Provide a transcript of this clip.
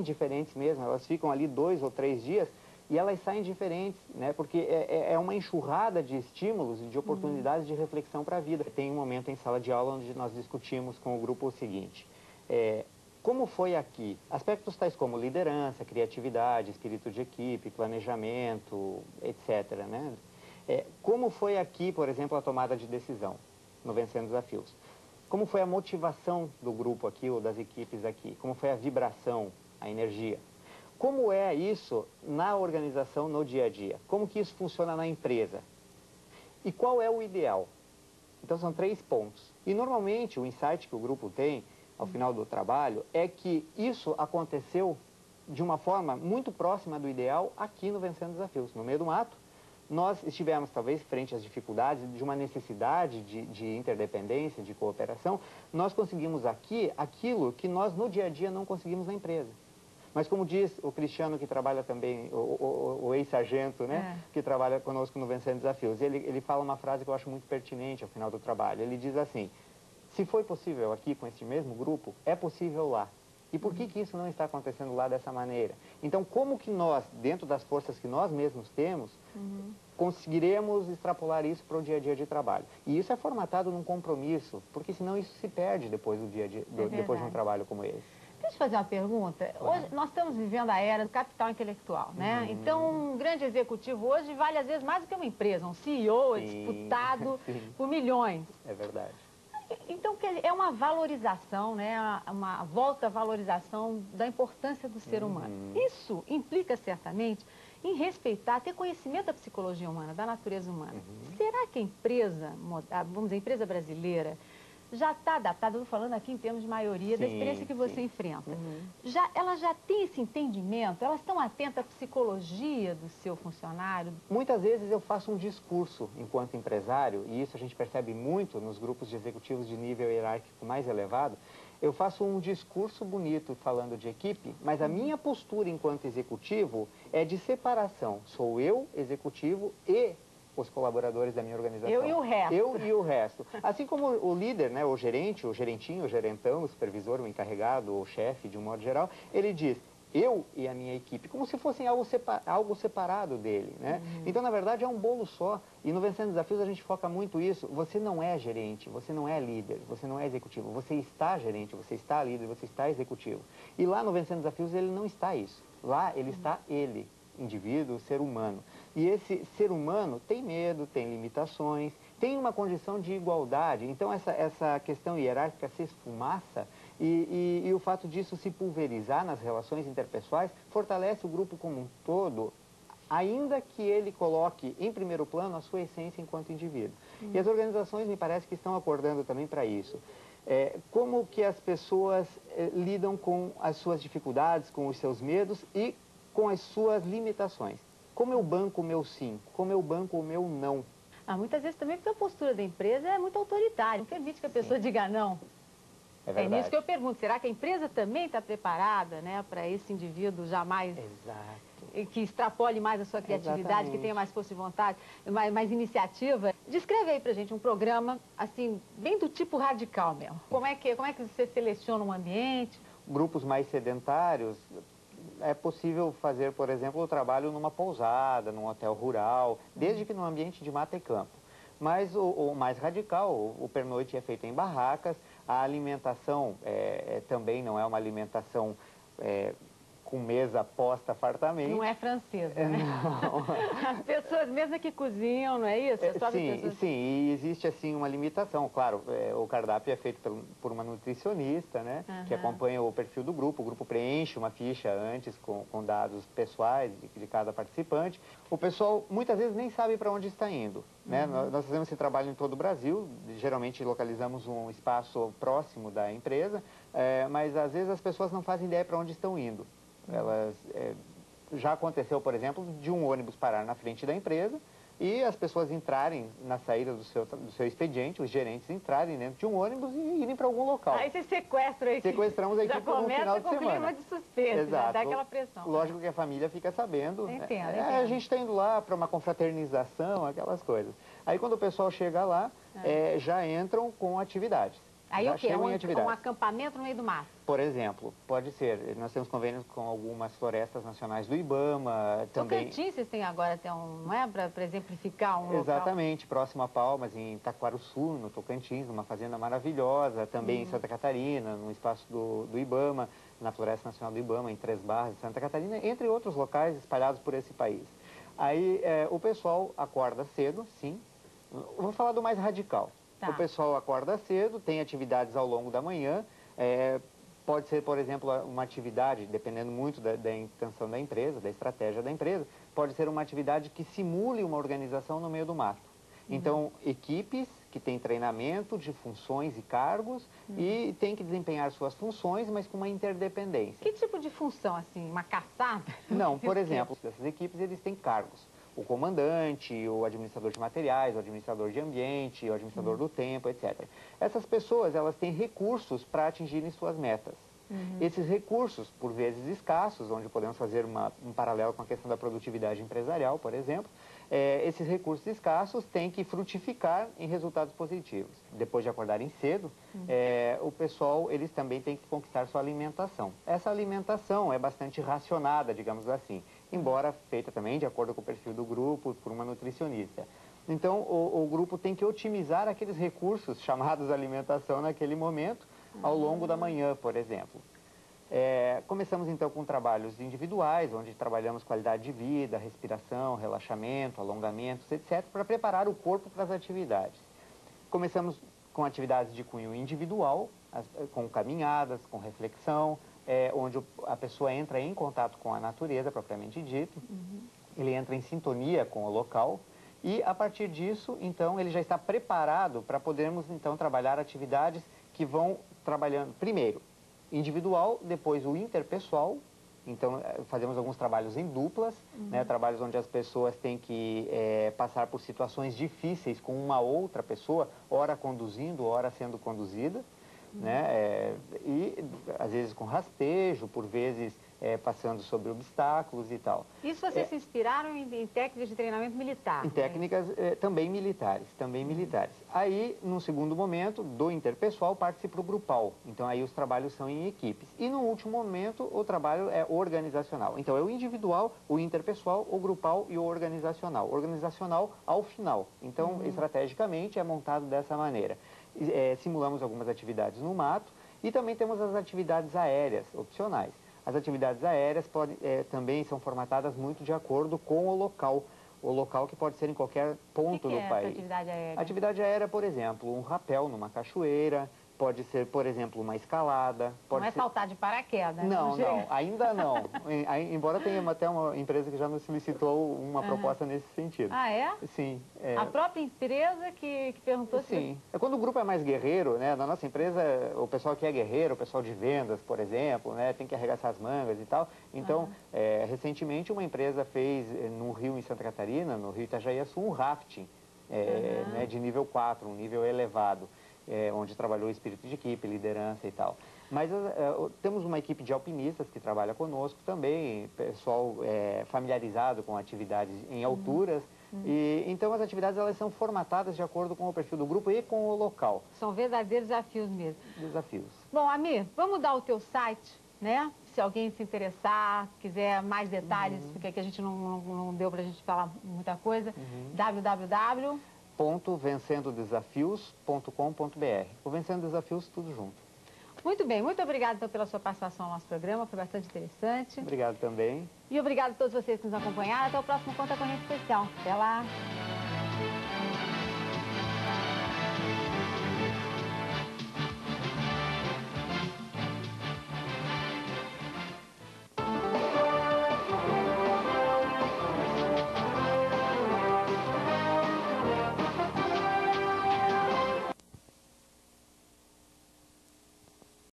diferentes mesmo, elas ficam ali 2 ou 3 dias e elas saem diferentes, né? Porque é uma enxurrada de estímulos e de oportunidades de reflexão para a vida. Tem um momento em sala de aula onde nós discutimos com o grupo o seguinte, como foi aqui? Aspectos tais como liderança, criatividade, espírito de equipe, planejamento, etc., né? Como foi aqui, por exemplo, a tomada de decisão no Vencendo Desafios? Como foi a motivação do grupo aqui ou das equipes aqui? Como foi a vibração, a energia? Como é isso na organização, no dia a dia? Como que isso funciona na empresa? E qual é o ideal? Então são 3 pontos. E normalmente o insight que o grupo tem ao final do trabalho é que isso aconteceu de uma forma muito próxima do ideal aqui no Vencendo Desafios. No meio do mato, nós estivemos talvez frente às dificuldades de uma necessidade de interdependência, de cooperação, nós conseguimos aqui aquilo que nós no dia a dia não conseguimos na empresa. Mas como diz o Cristiano, que trabalha também, o ex-sargento, né, que trabalha conosco no Vencendo Desafios, ele fala uma frase que eu acho muito pertinente ao final do trabalho. Ele diz assim, se foi possível aqui com este mesmo grupo, é possível lá. E por que isso não está acontecendo lá dessa maneira? Então, como que nós, dentro das forças que nós mesmos temos, conseguiremos extrapolar isso para o dia a dia de trabalho? E isso é formatado num compromisso, porque senão isso se perde depois do dia a dia, depois de um trabalho como esse. Deixa eu fazer uma pergunta. Hoje nós estamos vivendo a era do capital intelectual, né? Então, um grande executivo hoje vale às vezes mais do que uma empresa. Um CEO é disputado por milhões. É verdade. Então, é uma valorização, né? Uma volta à valorização da importância do ser humano. Isso implica certamente em respeitar, ter conhecimento da psicologia humana, da natureza humana. Será que a empresa, vamos dizer, a empresa brasileira, já está adaptada, estou falando aqui em termos de maioria, da experiência que você enfrenta. Ela já tem esse entendimento? Elas estão atentas à psicologia do seu funcionário? Muitas vezes eu faço um discurso enquanto empresário, e isso a gente percebe muito nos grupos de executivos de nível hierárquico mais elevado. Eu faço um discurso bonito falando de equipe, mas a minha postura enquanto executivo é de separação. Sou eu, executivo, e os colaboradores da minha organização. Eu e o resto. Eu e o resto. Assim como o líder, né, o gerente, o gerentinho, o gerentão, o supervisor, o encarregado, o chefe, de um modo geral, ele diz, eu e a minha equipe, como se fossem algo separado dele, né? Então, na verdade, é um bolo só. E no Vencendo Desafios a gente foca muito isso. Você não é gerente, você não é líder, você não é executivo. Você está gerente, você está líder, você está executivo. E lá no Vencendo Desafios ele não está isso. Lá ele está ele, indivíduo, ser humano. E esse ser humano tem medo, tem limitações, tem uma condição de igualdade. Então essa questão hierárquica se esfumaça e o fato disso se pulverizar nas relações interpessoais fortalece o grupo como um todo, ainda que ele coloque em primeiro plano a sua essência enquanto indivíduo. E as organizações me parece que estão acordando também para isso. Como que as pessoas lidam com as suas dificuldades, com os seus medos e com as suas limitações. Como eu banco o meu sim? Como eu banco o meu não? Muitas vezes também porque a postura da empresa é muito autoritária. Não permite que a pessoa diga não. É verdade. É nisso que eu pergunto. Será que a empresa também está preparada, né, para esse indivíduo jamais... que extrapole mais a sua criatividade, que tenha mais força de vontade, mais iniciativa? Descreve aí pra gente um programa, assim, bem do tipo radical mesmo. Como é que você seleciona um ambiente? Grupos mais sedentários, é possível fazer, por exemplo, o trabalho numa pousada, num hotel rural, desde que no ambiente de mata e campo. Mas o mais radical, o pernoite é feito em barracas, a alimentação também não é uma alimentação com mesa posta fartamente. Não é francesa, né? Não. As pessoas mesmo que cozinham, não é isso? Sim, e existe assim uma limitação. Claro, o cardápio é feito por uma nutricionista, né, que acompanha o perfil do grupo. O grupo preenche uma ficha antes com dados pessoais de cada participante. O pessoal muitas vezes nem sabe para onde está indo, né? Nós fazemos esse trabalho em todo o Brasil, geralmente localizamos um espaço próximo da empresa, mas às vezes as pessoas não fazem ideia para onde estão indo. Já aconteceu, por exemplo, de um ônibus parar na frente da empresa e as pessoas entrarem na saída do seu expediente, os gerentes entrarem dentro de um ônibus e irem para algum local. Aí você sequestra a equipe. Sequestramos a equipe por um final de semana. Já começa com clima de suspense, exato. Já dá aquela pressão. Lógico que a família fica sabendo. Entendo. A gente está indo lá para uma confraternização, aquelas coisas. Aí quando o pessoal chega lá, já entram com atividades. Aí já o quê? chegam em Um atividades. acampamento no meio do mato? Por exemplo, pode ser, nós temos convênios com algumas florestas nacionais do IBAMA, também... Tocantins vocês têm agora até não é? Para exemplificar um local. Exatamente, próximo a Palmas, em Taquaruçu, no Tocantins, numa fazenda maravilhosa, também em Santa Catarina, no espaço do IBAMA, na Floresta Nacional do IBAMA, em Três Barras, Santa Catarina, entre outros locais espalhados por esse país. Aí o pessoal acorda cedo, sim. Vou falar do mais radical. Tá. O pessoal acorda cedo, tem atividades ao longo da manhã. Pode ser, por exemplo, uma atividade, dependendo muito da intenção da empresa, da estratégia da empresa, pode ser uma atividade que simule uma organização no meio do mato. Então, equipes que têm treinamento de funções e cargos e têm que desempenhar suas funções, mas com uma interdependência. Que tipo de função, assim? Uma caçada? Não, por exemplo, essas equipes eles têm cargos. O comandante, o administrador de materiais, o administrador de ambiente, o administrador do tempo, etc. Essas pessoas, elas têm recursos para atingirem suas metas. Esses recursos, por vezes escassos, onde podemos fazer um paralelo com a questão da produtividade empresarial, por exemplo, esses recursos escassos têm que frutificar em resultados positivos. Depois de acordarem cedo, o pessoal, eles também têm que conquistar sua alimentação. Essa alimentação é bastante racionada, digamos assim, embora feita também de acordo com o perfil do grupo, por uma nutricionista. Então, o grupo tem que otimizar aqueles recursos chamados alimentação naquele momento, ao longo da manhã, por exemplo. Começamos então com trabalhos individuais, onde trabalhamos qualidade de vida, respiração, relaxamento, alongamentos, etc., para preparar o corpo para as atividades. Começamos com atividades de cunho individual, com caminhadas, com reflexão, onde a pessoa entra em contato com a natureza, propriamente dito, ele entra em sintonia com o local, e a partir disso, então, ele já está preparado para podermos, então, trabalhar atividades que vão trabalhando, primeiro, individual, depois o interpessoal. Então, fazemos alguns trabalhos em duplas, né, trabalhos onde as pessoas têm que passar por situações difíceis com uma outra pessoa, ora conduzindo, ora sendo conduzida, né, e às vezes com rastejo, por vezes passando sobre obstáculos e tal. Isso vocês se inspiraram em técnicas de treinamento militar? Em técnicas também militares, Aí, num segundo momento, do interpessoal, parte-se para o grupal. Então, aí os trabalhos são em equipes. E, no último momento, o trabalho é organizacional. Então, é o individual, o interpessoal, o grupal e o organizacional. Organizacional ao final. Então, estrategicamente, é montado dessa maneira. Simulamos algumas atividades no mato e também temos as atividades aéreas, opcionais. As atividades aéreas também são formatadas muito de acordo com o local que pode ser em qualquer ponto do país. Essa atividade aérea? Atividade aérea, por exemplo, um rapel numa cachoeira, pode ser, por exemplo, uma escalada. Não é saltar de paraquedas? Não, ainda não. Embora tenha até uma empresa que já nos solicitou uma proposta nesse sentido. Ah, é? Sim. A própria empresa que perguntou se... Sim. Quando o grupo é mais guerreiro, né, na nossa empresa, o pessoal que é guerreiro, o pessoal de vendas, por exemplo, né, tem que arregaçar as mangas e tal. Então, recentemente, uma empresa fez no Rio, em Santa Catarina, no Rio Itajaí-Açu, um rafting né, de nível 4, um nível elevado. Onde trabalhou espírito de equipe, liderança e tal. Mas temos uma equipe de alpinistas que trabalha conosco também, pessoal familiarizado com atividades em alturas. E, então, as atividades elas são formatadas de acordo com o perfil do grupo e com o local. São verdadeiros desafios mesmo. Desafios. Bom, Amir, vamos dar o teu site, né? Se alguém se interessar, quiser mais detalhes, porque aqui a gente não deu para a gente falar muita coisa. www. .vencendodesafios.com.br. O Vencendo Desafios, tudo junto. Muito bem, muito obrigada então, pela sua participação no nosso programa, foi bastante interessante. Obrigado também. E obrigado a todos vocês que nos acompanharam. Até o próximo Conta Corrente Especial. Até lá!